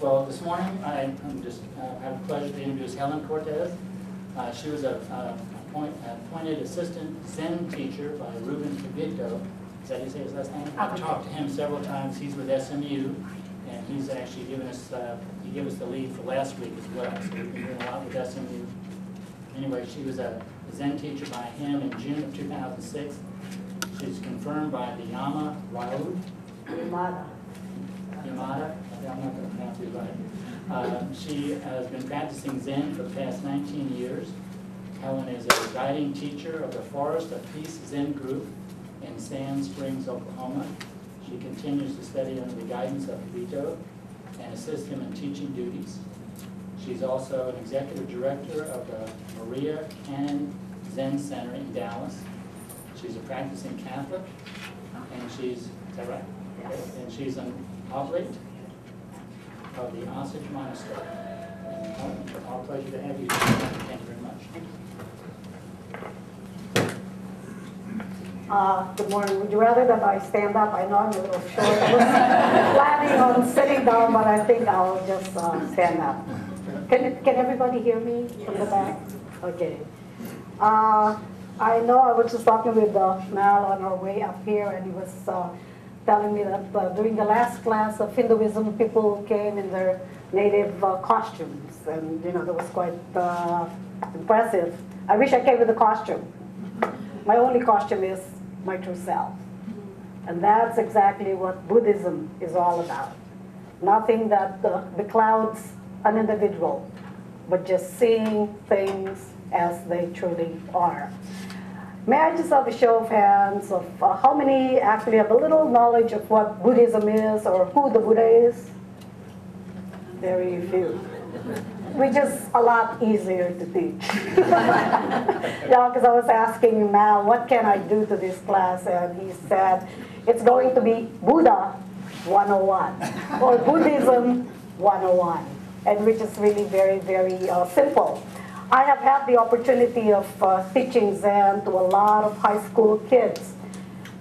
Well, this morning I have the pleasure to introduce Helen Cortez. She was appointed assistant Zen teacher by Ruben Kavito. Is that how you say his last name? I've talked to him several times. He's with SMU, and he's actually given us he gave us the lead for last week as well. So we've been doing a lot with SMU. Anyway, she was a Zen teacher by him in June of 2006. She's confirmed by the Yama Raud. Yamada. I'm not going to pronounce it right. She has been practicing Zen for the past 19 years. Helen is a guiding teacher of the Forest of Peace Zen group in Sand Springs, Oklahoma. She continues to study under the guidance of Kavito and assists him in teaching duties. She's also an executive director of the Maria Cannon Zen Center in Dallas. She's a practicing Catholic, and she's, is that right? Yes. And she's an oblate of the Osage Monastery. It's our pleasure to have you. Thank you very much. Good morning. Would you rather that I stand up? I know I'm a little short. I was planning on sitting down, but I think I'll just stand up. Can everybody hear me from the back? Okay. I know I was just talking with Mal on our way up here, and he was telling me that during the last class of Hinduism, people came in their native costumes, and that was quite impressive. I wish I came with a costume. My only costume is my true self, and that's exactly what Buddhism is all about. Nothing that beclouds an individual, but just seeing things as they truly are. May I just have a show of hands of how many actually have a little knowledge of what Buddhism is or who the Buddha is? Very few. Which is a lot easier to teach. Yeah, because I was asking Mal, what can I do to this class? And he said, it's going to be Buddha 101 or Buddhism 101, and which is really very, very simple. I have had the opportunity of teaching Zen to a lot of high school kids.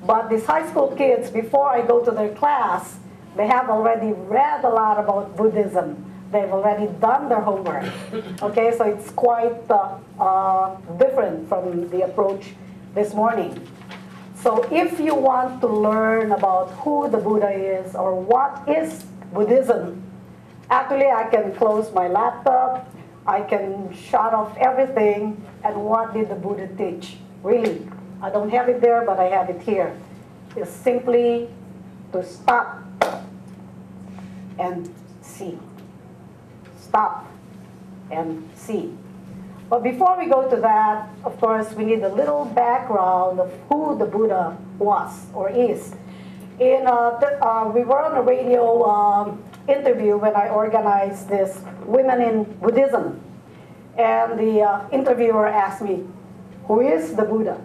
But these high school kids, before I go to their class, they have already read a lot about Buddhism. They've already done their homework. Okay, so it's quite different from the approach this morning. So if you want to learn about who the Buddha is or what is Buddhism, actually I can close my laptop, I can shut off everything, and what did the Buddha teach? Really, I don't have it there, but I have it here. It's simply to stop and see. Stop and see. But before we go to that, of course, we need a little background of who the Buddha was or is. We were on a radio interview when I organized this Women in Buddhism. And the interviewer asked me, who is the Buddha?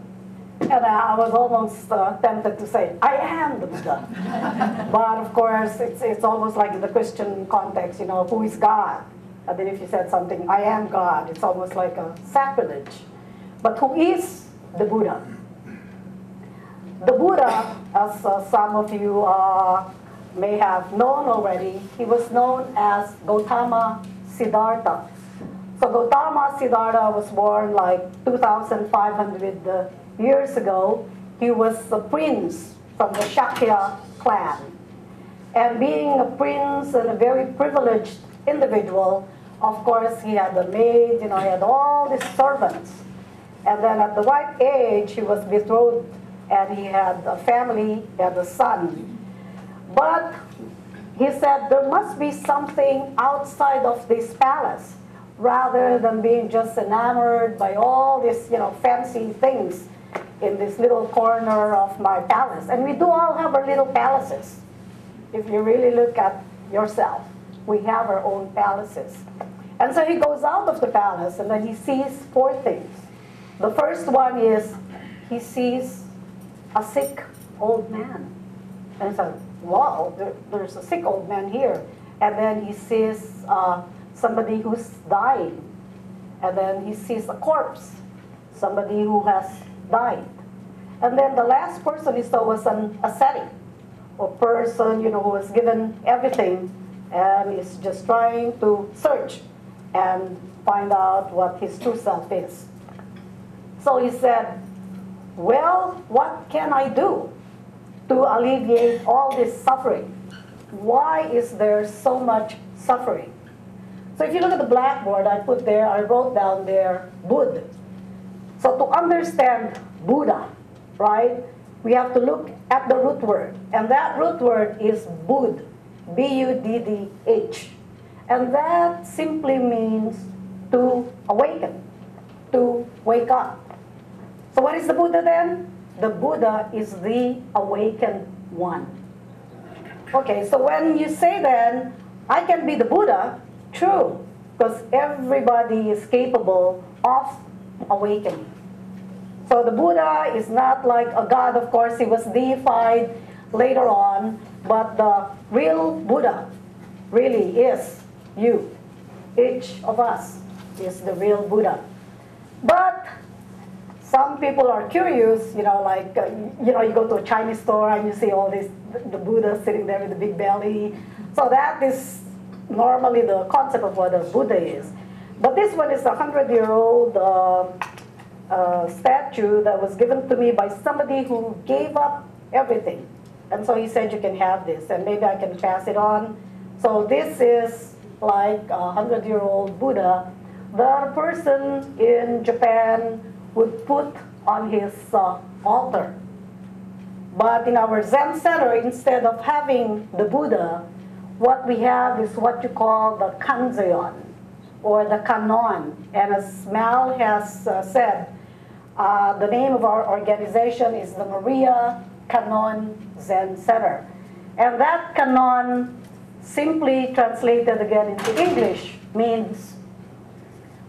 And I was almost tempted to say, I am the Buddha. But of course, it's almost like in the Christian context, who is God? And then if you said something, I am God, it's almost like a sacrilege. But who is the Buddha? The Buddha, as some of you may have known already, he was known as Gautama Siddhartha. So Gautama Siddhartha was born like 2,500 years ago. He was a prince from the Shakya clan. And being a prince and a very privileged individual, of course, he had a maid, he had all these servants. And then at the ripe age, he was betrothed, and he had a family, he had a son. But he said there must be something outside of this palace, rather than being just enamored by all these, fancy things in this little corner of my palace. And we do all have our little palaces. If you really look at yourself, we have our own palaces. And so he goes out of the palace, and then he sees four things. The first one is he sees a sick old man. And he said, wow, there's a sick old man here. And then he sees somebody who's dying. And then he sees a corpse, somebody who has died. And then the last person he saw was an ascetic, a person, who was given everything and is just trying to search and find out what his true self is. So he said, well, what can I do to alleviate all this suffering? Why is there so much suffering? So if you look at the blackboard, I wrote down there, Buddha. So to understand Buddha, right, we have to look at the root word. And that root word is Buddh, B-U-D-D-H. And that simply means to awaken, to wake up. So what is the Buddha then? The Buddha is the awakened one. Okay, so when you say then, I can be the Buddha, true, because everybody is capable of awakening. So the Buddha is not like a god, of course, he was deified later on, but the real Buddha really is you. Each of us is the real Buddha. But some people are curious, like, you go to a Chinese store and you see all these, the Buddha sitting there with the big belly. So that is normally the concept of what a Buddha is. But this one is a 100-year-old statue that was given to me by somebody who gave up everything. And so he said, you can have this, and maybe I can pass it on. So this is like a 100-year-old Buddha that a person in Japan would put on his altar. But in our Zen center, instead of having the Buddha, what we have is what you call the kanzeon, or the kanon. And as Mal has said, the name of our organization is the Maria Kanon Zen Center. And that kanon, simply translated again into English, means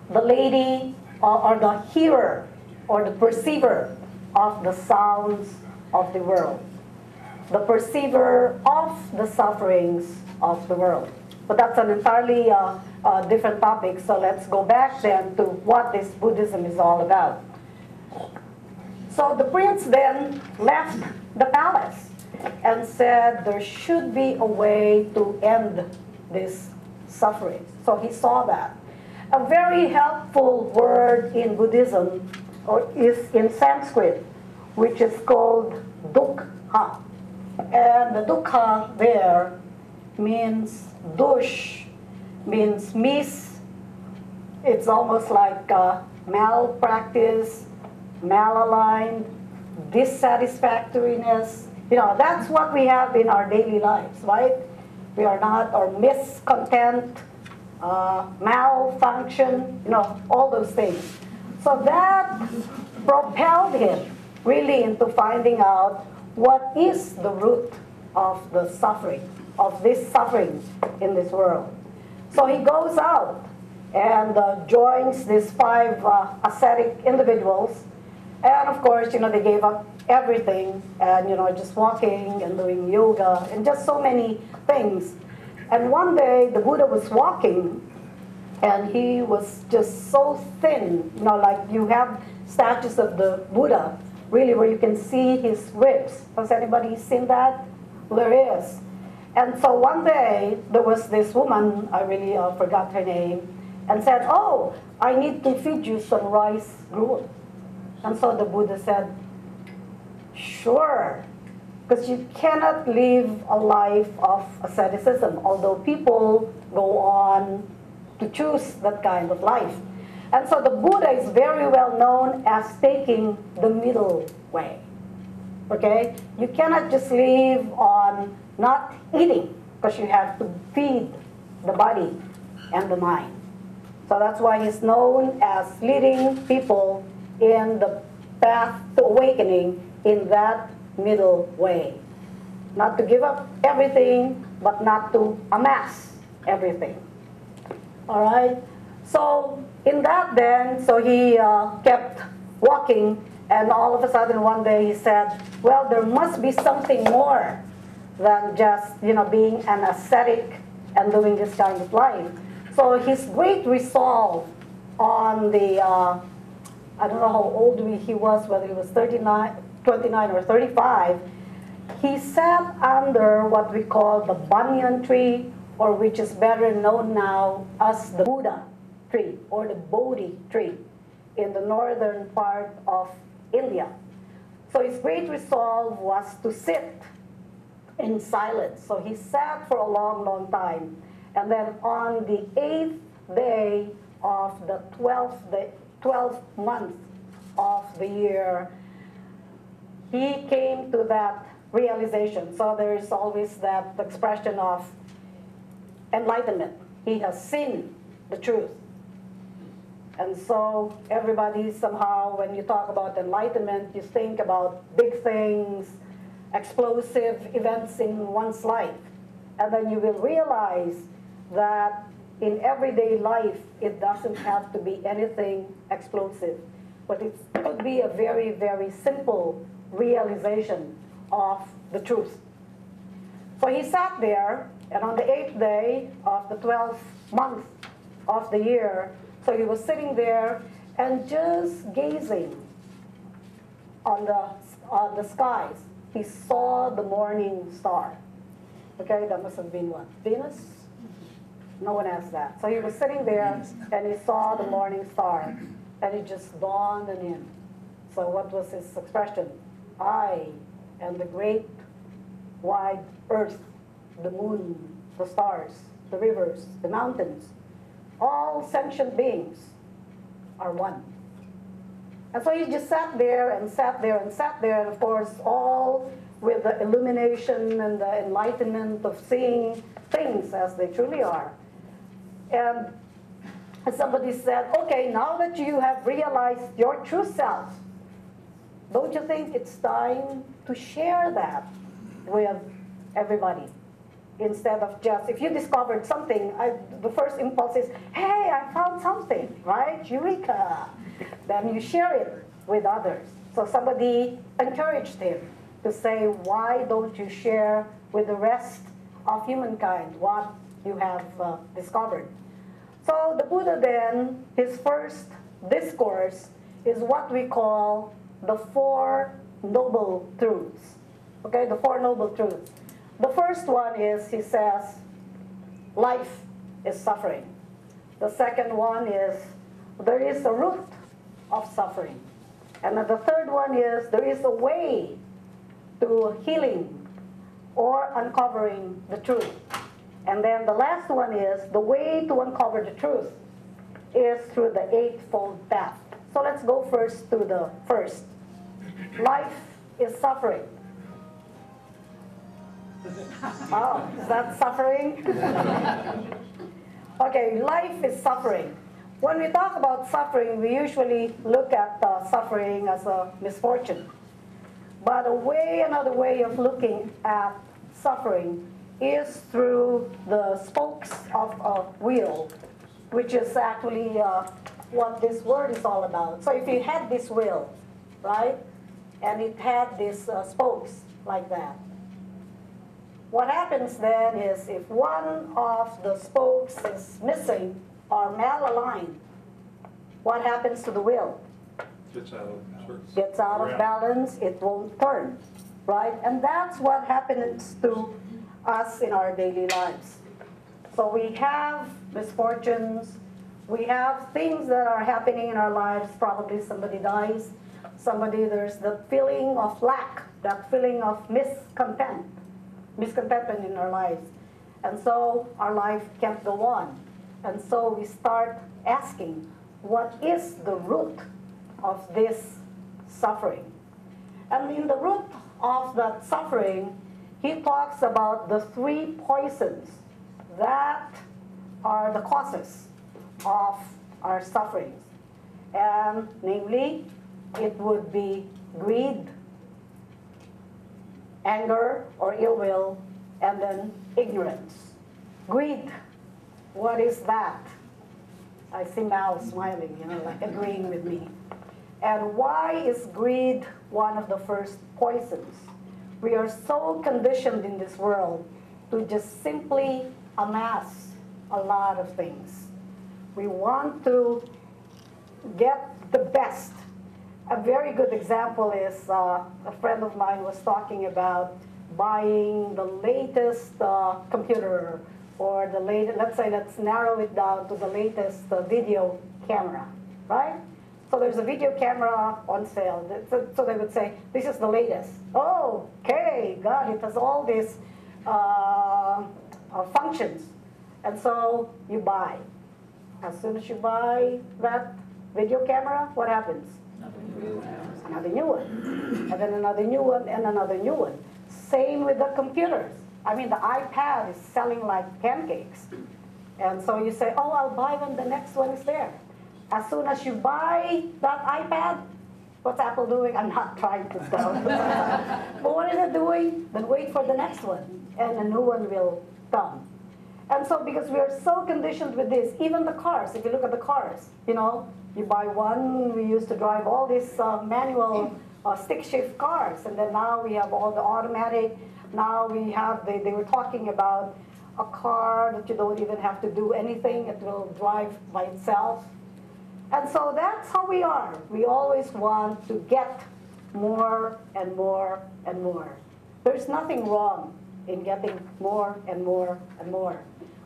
the lady or the hearer or the perceiver of the sounds of the world. The perceiver of the sufferings of the world. But that's an entirely different topic, so let's go back then to what this Buddhism is all about. So the prince then left the palace and said there should be a way to end this suffering. So he saw that. A very helpful word in Buddhism is in Sanskrit, which is called dukkha. And the dukkha there means dush, means miss. It's almost like malpractice, malaligned, dissatisfactoriness. That's what we have in our daily lives, right? We are not, or miscontent, malfunction, all those things. So that propelled him really into finding out what is the root of the suffering, of this suffering in this world. So he goes out and joins these 5 ascetic individuals. And of course, they gave up everything and, just walking and doing yoga and just so many things. And one day the Buddha was walking and he was just so thin, like you have statues of the Buddha, really, where you can see his ribs. Has anybody seen that? There is. And so one day there was this woman, I really forgot her name, and said, oh, I need to feed you some rice gruel. And so the Buddha said, sure, because you cannot live a life of asceticism, although people go on to choose that kind of life. And so the Buddha is very well known as taking the middle way. Okay? You cannot just live on not eating, because you have to feed the body and the mind. So that's why he's known as leading people in the path to awakening in that middle way. Not to give up everything, but not to amass everything. All right? So in that then, so he kept walking, and all of a sudden one day he said, well, there must be something more than just, being an ascetic and doing this kind of life. So his great resolve on the, I don't know how old he was, whether he was 29 or 35, he sat under what we call the banyan tree or which is better known now as the Buddha tree or the Bodhi tree in the northern part of India. So his great resolve was to sit in silence. So he sat for a long, long time. And then on the 8th day of the 12th month of the year, he came to that realization. So there is always that expression of enlightenment. He has seen the truth. And so everybody somehow, when you talk about enlightenment, you think about big things, explosive events in one's life. And then you will realize that in everyday life, it doesn't have to be anything explosive. But it could be a very, very simple realization of the truth. So he sat there, and on the 8th day of the 12th month of the year, so he was sitting there and just gazing on the skies. He saw the morning star. Okay, that must have been what? Venus? No one asked that. So he was sitting there and he saw the morning star, and it just dawned on him. So what was his expression? I am the great wide earth, the moon, the stars, the rivers, the mountains, all sentient beings are one. And so he just sat there and sat there and sat there, and of course all with the illumination and the enlightenment of seeing things as they truly are. And somebody said, okay, now that you have realized your true self, don't you think it's time to share that with everybody? Instead of just, if you discovered something, the first impulse is, hey, I found something, right? Eureka! Then you share it with others. So somebody encouraged him to say, why don't you share with the rest of humankind what you have discovered? So the Buddha then, his first discourse is what we call the Four Noble Truths. Okay, the Four Noble Truths. The first one is, he says, life is suffering. The second one is, there is a root of suffering. And then the third one is, there is a way to healing or uncovering the truth. And then the last one is, the way to uncover the truth is through the Eightfold Path. So let's go first to the first. Life is suffering. Oh, is that suffering? Okay, life is suffering. When we talk about suffering, we usually look at suffering as a misfortune. But another way of looking at suffering is through the spokes of a wheel, which is actually what this word is all about. So if you had this wheel, right, and it had these spokes like that, what happens then is, if one of the spokes is missing or malaligned, what happens to the wheel? Gets out of balance, it won't turn, right? And that's what happens to us in our daily lives. So we have misfortunes, we have things that are happening in our lives. Probably somebody dies, there's the feeling of lack, that feeling of miscontentment in our lives. And so our life can't go on. And so we start asking, what is the root of this suffering? And in the root of that suffering, he talks about the three poisons that are the causes of our sufferings. And namely, it would be greed, anger or ill will, and then ignorance. Greed, what is that? I see Mal smiling, like agreeing with me. And why is greed one of the first poisons? We are so conditioned in this world to just simply amass a lot of things. We want to get the best. A very good example is a friend of mine was talking about buying the latest computer or the latest, let's say let's narrow it down to the latest video camera, right? So there's a video camera on sale. So they would say, this is the latest. Oh, okay, God, it has all these functions. And so you buy. As soon as you buy that video camera, what happens? Another new one. And then another new one and another new one. Same with the computers. I mean, the iPad is selling like pancakes. And so you say, oh, I'll buy when the next one is there. As soon as you buy that iPad, what's Apple doing? I'm not trying to tell. But what is it doing? Then wait for the next one, and a new one will come. And so because we are so conditioned with this, even the cars, if you look at the cars, you know, you buy one, we used to drive all these manual stick shift cars, and then now we have all the automatic. Now we have, they were talking about a car that you don't even have to do anything, it will drive by itself. And so that's how we are. We always want to get more and more and more. There's nothing wrong in getting more and more and more.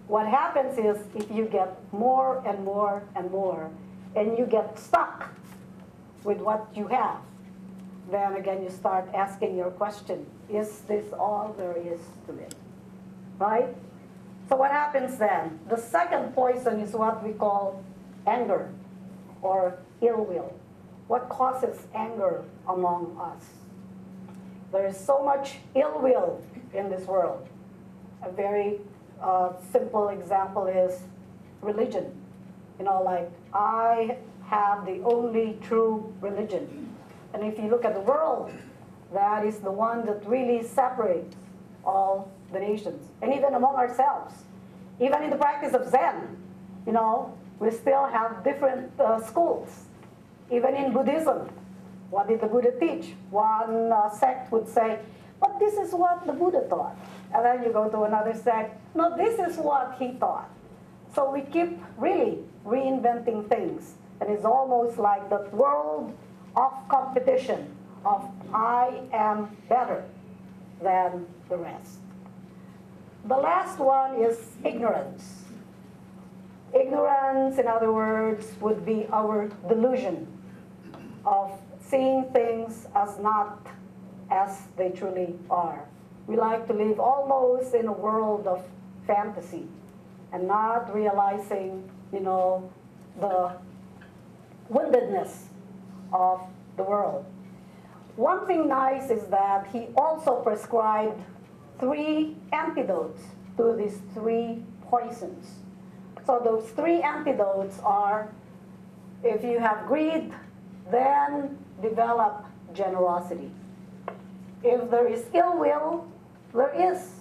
What happens is if you get more and more and more, and you get stuck with what you have, then again you start asking your question, is this all there is to it? Right? So what happens then? The second poison is what we call anger or ill will. What causes anger among us? There is so much ill will in this world. A very simple example is religion. You know, like, I have the only true religion. And if you look at the world, that is the one that really separates all the nations. And even among ourselves. Even in the practice of Zen, you know, we still have different schools. Even in Buddhism, what did the Buddha teach? One sect would say, but this is what the Buddha taught. And then you go to another sect, no, this is what he taught. So we keep really reinventing things. And it's almost like the world of competition, of I am better than the rest. The last one is ignorance. Ignorance, in other words, would be our delusion of seeing things as not as they truly are. We like to live almost in a world of fantasy and not realizing, you know, the woundedness of the world. One thing nice is that he also prescribed 3 antidotes to these 3 poisons. So those 3 antidotes are, if you have greed, then develop generosity. If there is ill will, there is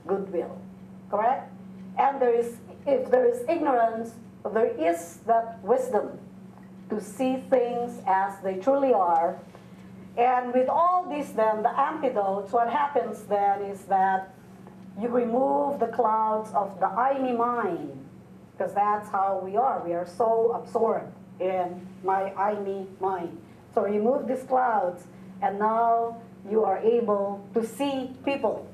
goodwill, correct? And if there is ignorance, there is that wisdom to see things as they truly are. And with all these then, the antidotes, what happens then is that you remove the clouds of the I-me mind, because that's how we are. We are so absorbed in my I-me mind. So remove these clouds, and now you are able to see people,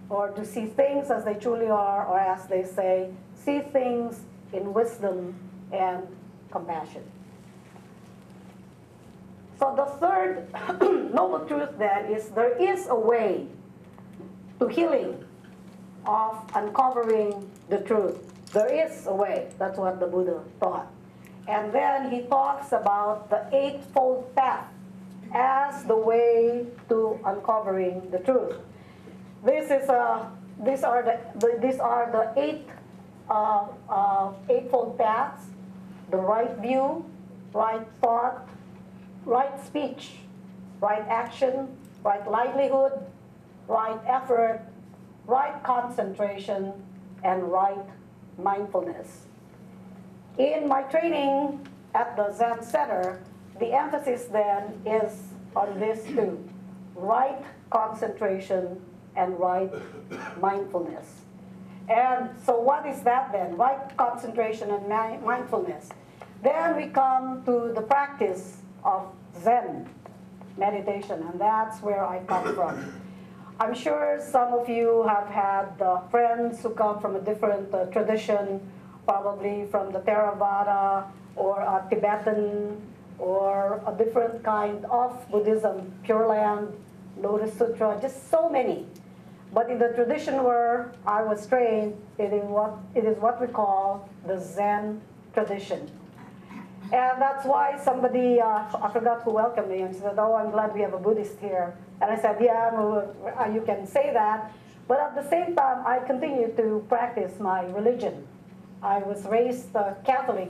or to see things as they truly are, or as they say, see things in wisdom and compassion. So the third noble truth then is there is a way to healing of uncovering the truth. There is a way. That's what the Buddha taught. And then he talks about the eightfold path as the way to uncovering the truth. These are the eightfold paths: the right view, right thought, right speech, right action, right livelihood, right effort, right concentration, and right mindfulness. In my training at the Zen Center, the emphasis then is on these 2, right concentration and right mindfulness. And so what is that then? Right concentration and mindfulness. Then we come to the practice of Zen meditation, and that's where I come from. I'm sure some of you have had friends who come from a different tradition, probably from the Theravada or Tibetan or a different kind of Buddhism, Pure Land, Lotus Sutra, just so many. But in the tradition where I was trained, it is what we call the Zen tradition. And that's why somebody, I forgot who welcomed me, and said, oh, I'm glad we have a Buddhist here. And I said, yeah, you can say that. But at the same time, I continue to practice my religion. I was raised Catholic,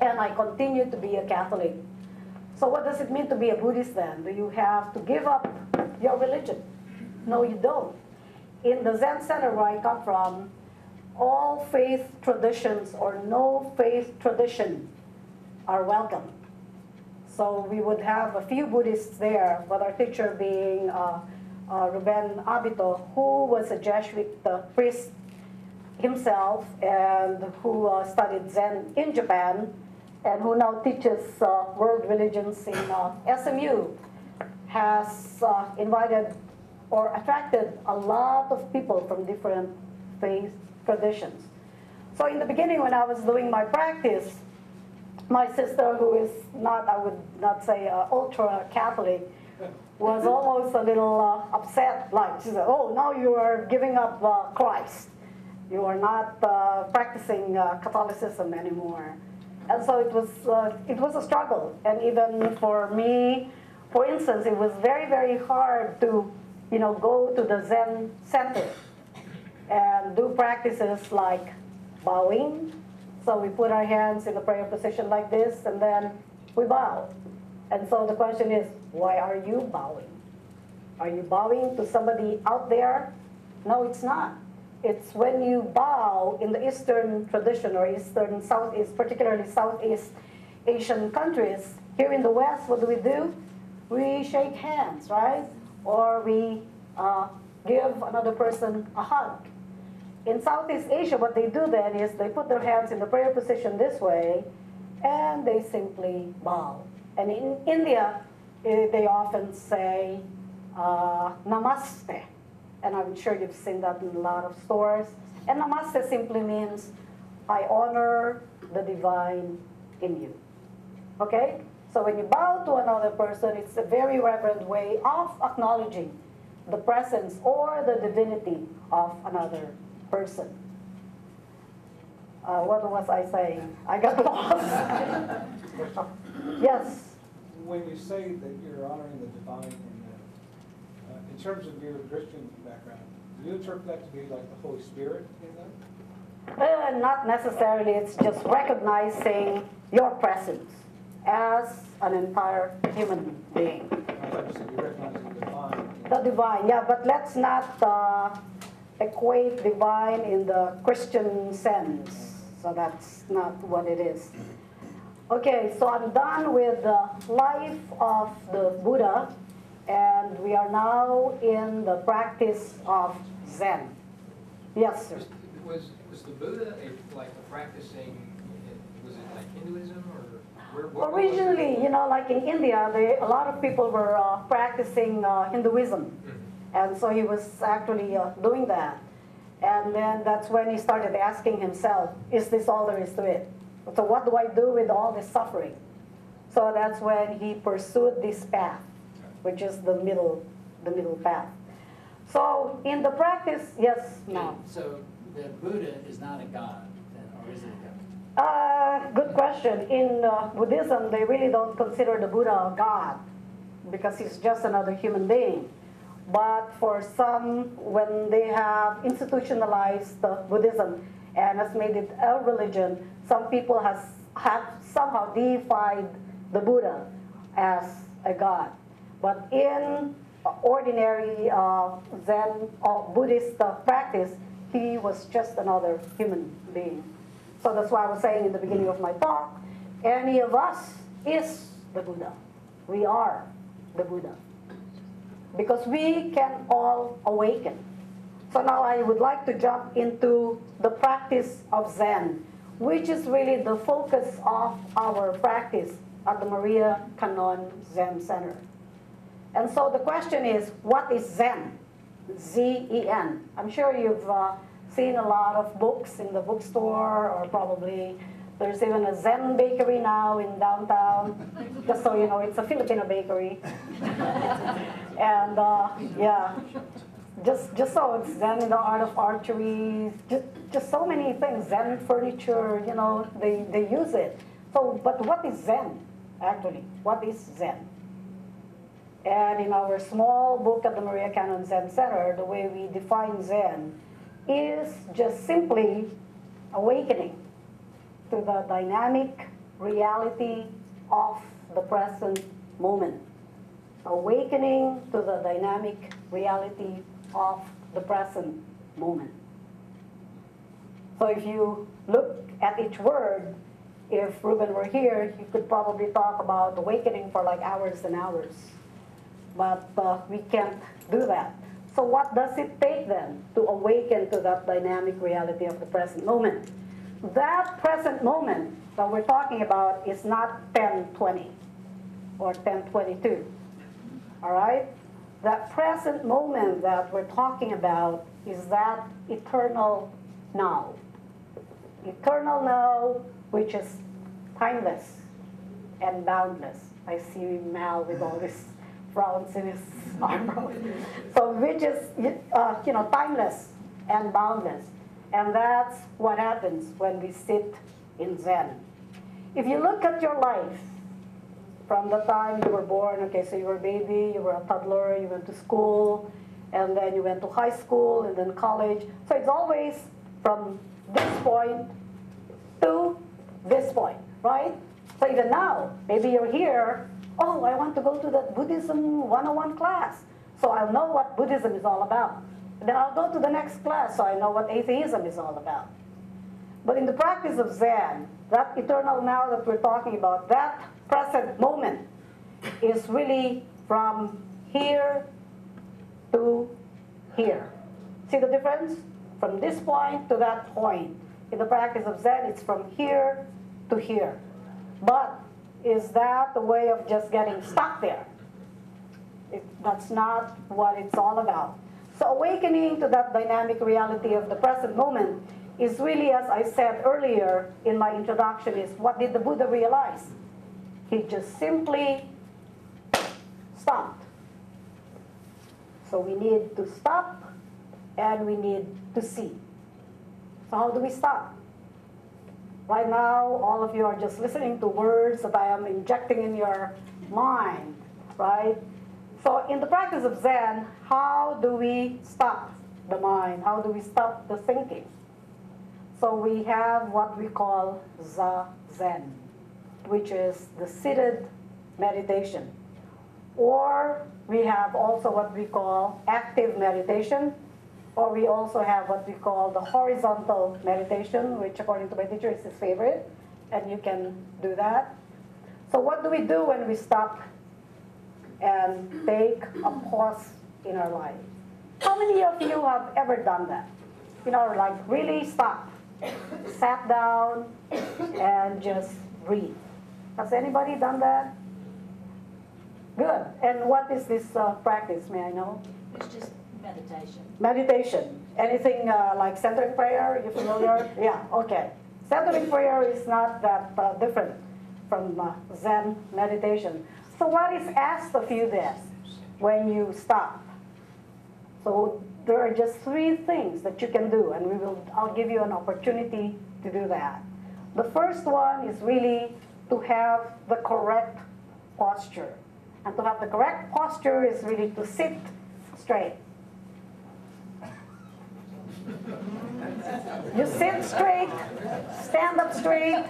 and I continue to be a Catholic. So what does it mean to be a Buddhist then? Do you have to give up your religion? No, you don't. In the Zen Center where I come from, all faith traditions or no faith tradition are welcome. So we would have a few Buddhists there, but our teacher being Ruben Abito, who was a Jesuit priest himself and who studied Zen in Japan and who now teaches world religions in SMU, has invited or attracted a lot of people from different faith traditions. So in the beginning when I was doing my practice, my sister, who is not, I would not say ultra Catholic, was almost a little upset. Like she said, oh, now you are giving up Christ. You are not practicing Catholicism anymore. And so it was a struggle. And even for me, for instance, it was very, very hard to, go to the Zen center and do practices like bowing. So we put our hands in a prayer position like this, and then we bow. And so the question is, why are you bowing? Are you bowing to somebody out there? No, it's not. It's when you bow in the Eastern tradition or Eastern, Southeast, particularly Southeast Asian countries. Here in the West, what do? We shake hands, right? Or we give another person a hug. In Southeast Asia, what they do then is they put their hands in the prayer position this way, and they simply bow. And in India, they often say, namaste. And I'm sure you've seen that in a lot of stores. And namaste simply means, I honor the divine in you. Okay? So when you bow to another person, it's a very reverent way of acknowledging the presence or the divinity of another person. What was I saying? I got lost. Yes? When you say that you're honoring the divine in terms of your Christian background, do you interpret that to be like the Holy Spirit in that? Not necessarily. It's just recognizing your presence as an entire human being. Obviously, you're recognizing the divine. The divine, yeah, but let's not equate divine in the Christian sense. So that's not what it is. Okay, so I'm done with the life of the Buddha, and we are now in the practice of Zen. Yes, sir. Was the Buddha like a practicing? Was it like Hinduism or? What Originally, like in India, a lot of people were practicing Hinduism. Mm-hmm. And so he was actually doing that. And then that's when he started asking himself, is this all there is to it? So what do I do with all this suffering? So that's when he pursued this path, which is the middle path. So in the practice, yes, no. So the Buddha is not a god, then, or is it a god? Good question. In Buddhism, they really don't consider the Buddha a god because he's just another human being. But for some, when they have institutionalized Buddhism and has made it a religion, some people have somehow deified the Buddha as a god. But in ordinary Zen or Buddhist practice, he was just another human being. So that's why I was saying in the beginning of my talk, any of us is the Buddha. We are the Buddha. Because we can all awaken. So now I would like to jump into the practice of Zen, which is really the focus of our practice at the Maria Canon Zen Center. And so the question is, what is Zen? Zen. I'm sure you've seen a lot of books in the bookstore, or probably there's even a Zen bakery now in downtown. Just so you know, it's a Filipino bakery. And yeah, just so it's Zen in the art of archery, just so many things. Zen furniture, you know, they use it. So, but what is Zen, actually? What is Zen? And in our small book at the Maria Cannon Zen Center, the way we define Zen is just simply awakening to the dynamic reality of the present moment. Awakening to the dynamic reality of the present moment. So if you look at each word, if Ruben were here, he could probably talk about awakening for like hours and hours. But we can't do that. So what does it take then to awaken to that dynamic reality of the present moment? That present moment that we're talking about is not 10:20 or 10:22. All right? That present moment that we're talking about is that eternal now. Eternal now, which is timeless and boundless. I see Mal with all this frowns in his eyebrows. So which is, timeless and boundless. And that's what happens when we sit in Zen. If you look at your life, from the time you were born, okay, so you were a baby, you were a toddler, you went to school, and then you went to high school, and then college. So it's always from this point to this point, right? So even now, maybe you're here, oh, I want to go to that Buddhism 101 class, so I'll know what Buddhism is all about. And then I'll go to the next class, so I know what atheism is all about. But in the practice of Zen, that eternal now that we're talking about, that present moment is really from here to here. See the difference? From this point to that point. In the practice of Zen, it's from here to here. But is that the way of just getting stuck there? That's not what it's all about. So awakening to that dynamic reality of the present moment is really, as I said earlier in my introduction, is what did the Buddha realize? He just simply stopped. So we need to stop and we need to see. So how do we stop? Right now, all of you are just listening to words that I am injecting in your mind, right? So in the practice of Zen, how do we stop the mind? How do we stop the thinking? So we have what we call Zazen, which is the seated meditation. Or we have also what we call active meditation, or we also have what we call the horizontal meditation, which according to my teacher is his favorite, and you can do that. So what do we do when we stop and take a pause in our life? How many of you have ever done that? Like really stop, sat down, and just breathe. Has anybody done that? Good. And what is this practice, may I know? It's just meditation. Meditation. Anything like centering prayer? You familiar? Yeah, okay. Centering prayer is not that different from Zen meditation. So what is asked of you then when you stop? So there are just 3 things that you can do, and I'll give you an opportunity to do that. The first one is really to have the correct posture. And to have the correct posture is really to sit straight. You sit straight, stand up straight,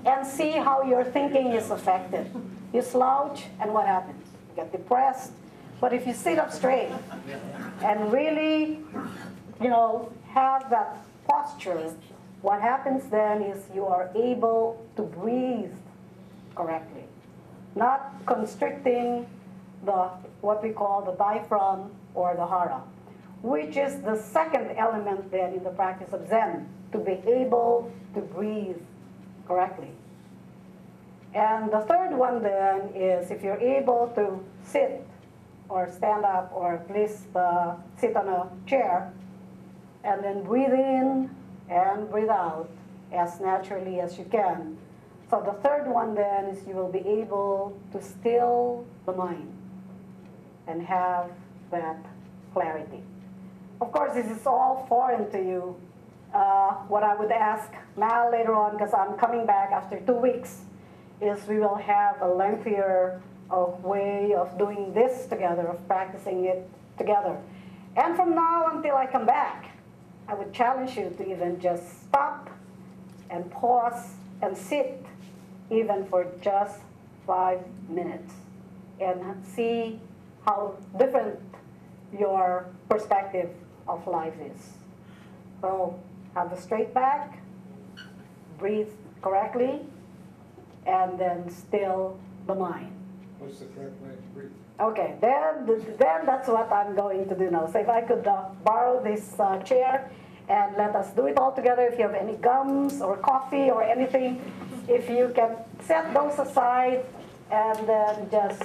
and see how your thinking is affected. You slouch, and what happens? You get depressed. But if you sit up straight and really, have that posture, what happens then is you are able to breathe correctly. Not constricting what we call the diaphragm or the hara, which is the second element then in the practice of Zen, to be able to breathe correctly. And the third one then is if you're able to sit or stand up or at least sit on a chair, and then breathe in and breathe out as naturally as you can. So the third one then is you will be able to still the mind and have that clarity. Of course, this is all foreign to you. What I would ask Mal later on, because I'm coming back after 2 weeks, is we will have a lengthier way of doing this together, of practicing it together. And from now until I come back, I would challenge you to even just stop and pause and sit even for just 5 minutes and see how different your perspective of life is. So have a straight back, breathe correctly, and then still the mind. What's the correct way to breathe? Okay, then that's what I'm going to do now. So if I could borrow this chair and let us do it all together. If you have any gums or coffee or anything, if you can set those aside and then just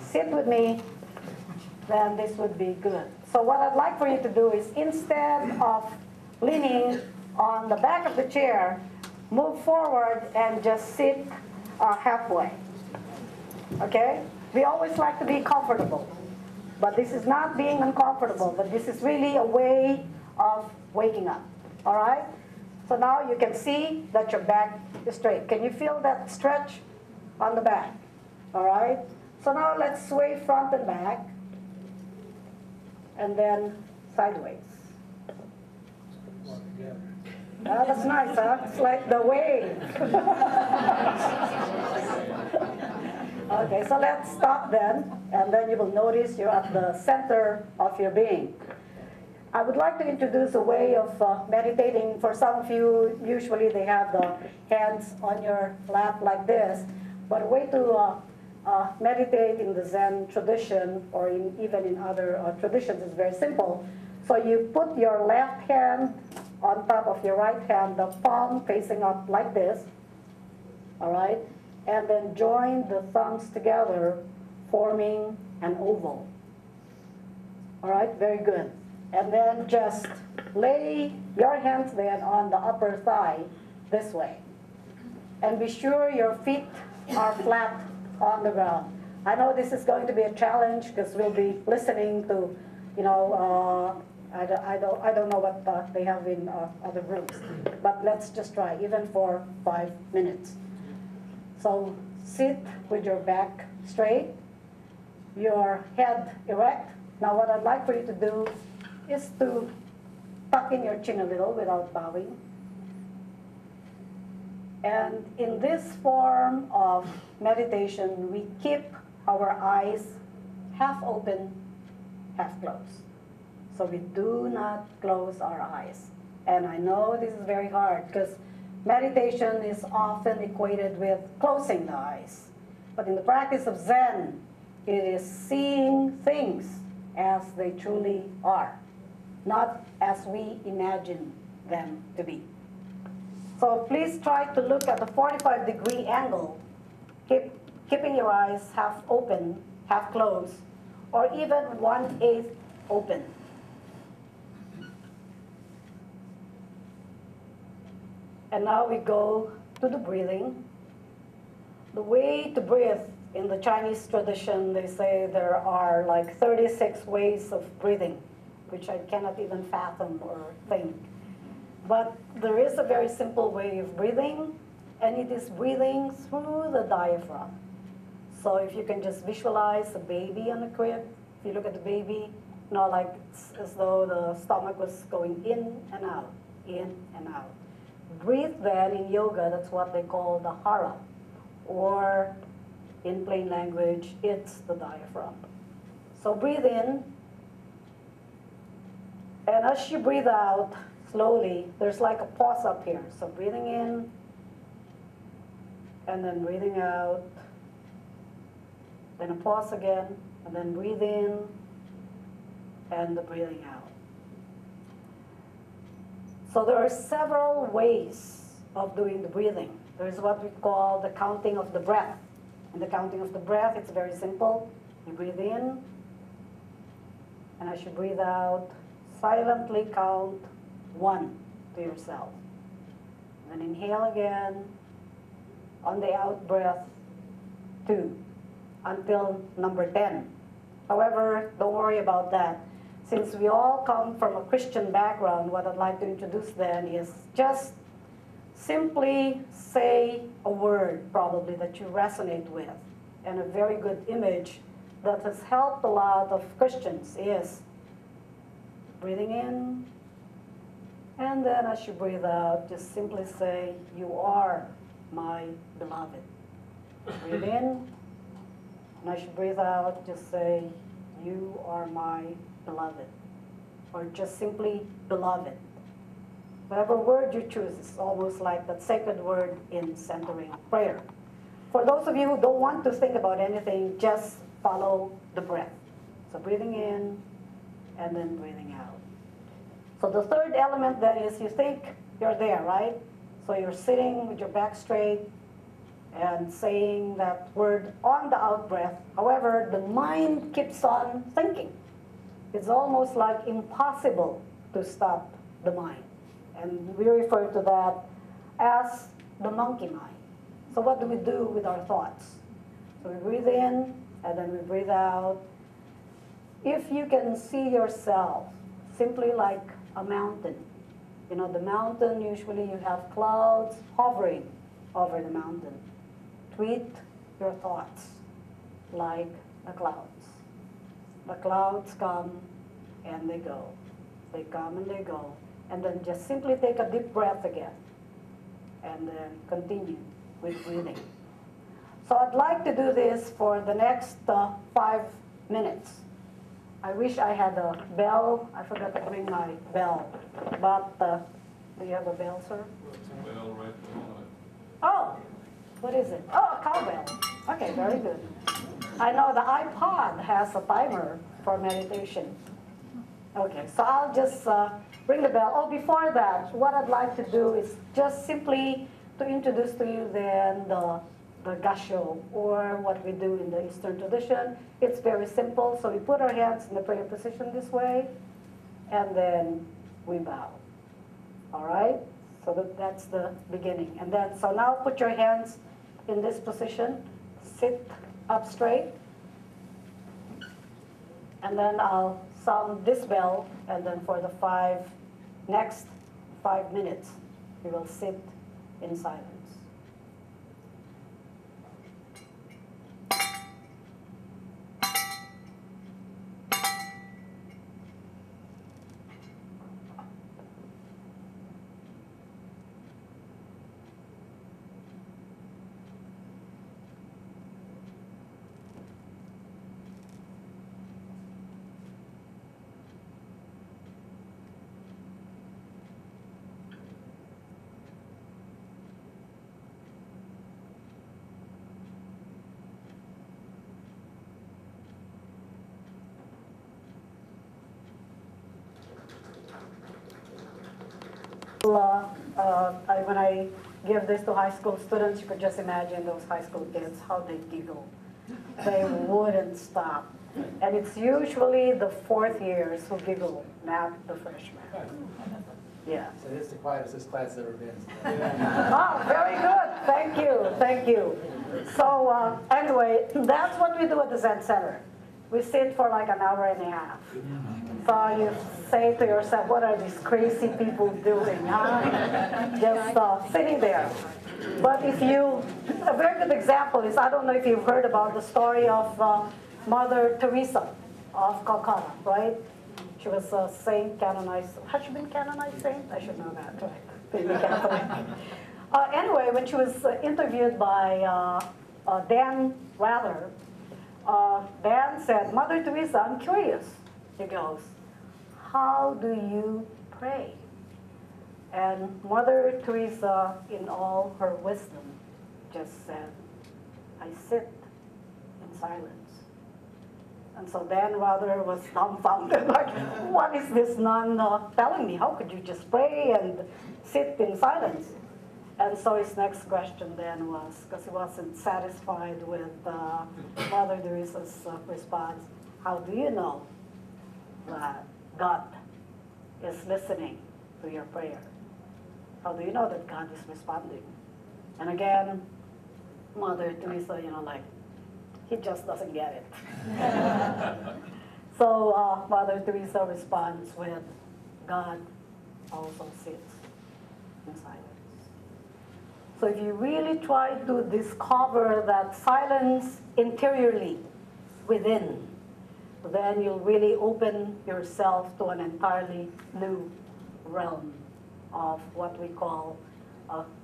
sit with me, then this would be good. So what I'd like for you to do is, instead of leaning on the back of the chair, move forward and just sit halfway. Okay? We always like to be comfortable, but this is not being uncomfortable, but this is really a way of waking up. All right? So now you can see that your back is straight. Can you feel that stretch on the back? All right? So now let's sway front and back, and then sideways. Oh, that's nice, huh? It's like the wave. Okay, so let's stop then, and then you will notice you're at the center of your being. I would like to introduce a way of meditating. For some of you, usually they have the hands on your lap like this, but a way to meditate in the Zen tradition, or even in other traditions, is very simple. So you put your left hand on top of your right hand, the palm facing up like this, all right? And then join the thumbs together, forming an oval. All right, very good. And then just lay your hands then on the upper thigh this way. And be sure your feet are flat on the ground. I know this is going to be a challenge because we'll be listening to, you know, I don't know what they have in other groups, but let's just try, even for 5 minutes. So sit with your back straight, your head erect. Now what I'd like for you to do is to tuck in your chin a little without bowing. And in this form of meditation, we keep our eyes half open, half closed. So we do not close our eyes. And I know this is very hard because meditation is often equated with closing the eyes. But in the practice of Zen, it is seeing things as they truly are, not as we imagine them to be. So please try to look at the 45-degree angle, keeping your eyes half open, half closed, or even 1/8 open. And now we go to the breathing. The way to breathe in the Chinese tradition, they say there are like 36 ways of breathing, which I cannot even fathom or think. But there is a very simple way of breathing, and it is breathing through the diaphragm. So if you can just visualize a baby on a crib, if you look at the baby, you know, like it's as though the stomach was going in and out, in and out. Breathe then in yoga, that's what they call the hara, or in plain language, it's the diaphragm. So breathe in, and as you breathe out slowly, there's like a pause up here. So breathing in, and then breathing out, then a pause again, and then breathe in, and the breathing out. So there are several ways of doing the breathing. There's what we call the counting of the breath. And the counting of the breath, it's very simple. You breathe in, And as you breathe out, silently count 1 to yourself. Then inhale again. On the out breath, 2, until number 10. However, don't worry about that. Since we all come from a Christian background, what I'd like to introduce then is just simply say a word, probably, that you resonate with. And a very good image that has helped a lot of Christians is breathing in, and then as you breathe out, just simply say, "You are my beloved." Breathe in, and as you breathe out, just say, "You are my beloved." Or just simply, "beloved." Whatever word you choose, it's almost like that sacred word in centering prayer. For those of you who don't want to think about anything, just follow the breath. So breathing in, and then breathing out. So the third element then is you think you're there, right? So you're sitting with your back straight and saying that word on the out breath. However, the mind keeps on thinking. It's almost like impossible to stop the mind. And we refer to that as the monkey mind. So what do we do with our thoughts? So we breathe in, and then we breathe out. If you can see yourself simply like a mountain, you know, the mountain, usually you have clouds hovering over the mountain. Treat your thoughts like the clouds. The clouds come and they go. They come and they go. And then just simply take a deep breath again. And then continue with breathing. So I'd like to do this for the next 5 minutes. I wish I had a bell. I forgot to bring my bell. But do you have a bell, sir? Well, right now. Oh, what is it? Oh, a cowbell. Okay, very good. I know the iPod has a timer for meditation. Okay, so I'll just ring the bell. Oh, before that, what I'd like to do is just simply to introduce to you then the gasho, or what we do in the Eastern tradition. It's very simple. So we put our hands in the prayer position this way, and then we bow. All right? So that's the beginning. And then, so now put your hands in this position. Sit up straight. And then I'll sound this bell, and then for the next 5 minutes, we will sit in silence. When I give this to high school students, you could just imagine those high school kids, how they giggle. They wouldn't stop. And it's usually the fourth years who giggle, not the freshmen. Yeah. So it's the quietest this class has ever been. Oh, very good. Thank you. Thank you. So anyway, that's what we do at the Zen Center. We sit for like an hour and a half. So you say to yourself, what are these crazy people doing, huh? Just sitting there. But if you, a very good example is, I don't know if you've heard about the story of Mother Teresa of Calcutta, right? She was a saint, canonized. Has she been canonized saint? I should know that, right? Maybe Catholic. Anyway, when she was interviewed by Dan Rather, Dan said, Mother Teresa, I'm curious. He goes, how do you pray? And Mother Teresa, in all her wisdom, just said, I sit in silence. And so Dan Rather was dumbfounded, like, what is this nun telling me? How could you just pray and sit in silence? And so his next question then was, because he wasn't satisfied with Mother Teresa's response, how do you know that God is listening to your prayer? How do you know that God is responding? And again, Mother Teresa, like, he just doesn't get it. So Mother Teresa responds with, God also sits in silence. So if you really try to discover that silence interiorly within, then you'll really open yourself to an entirely new realm of what we call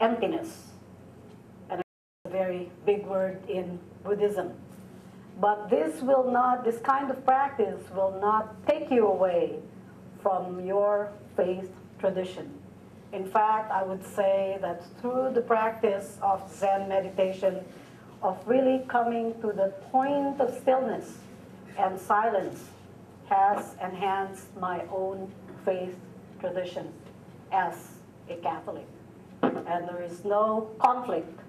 emptiness. And it's a very big word in Buddhism. But this kind of practice will not take you away from your faith tradition. In fact, I would say that through the practice of Zen meditation, of really coming to the point of stillness and silence, has enhanced my own faith tradition as a Catholic. And there is no conflict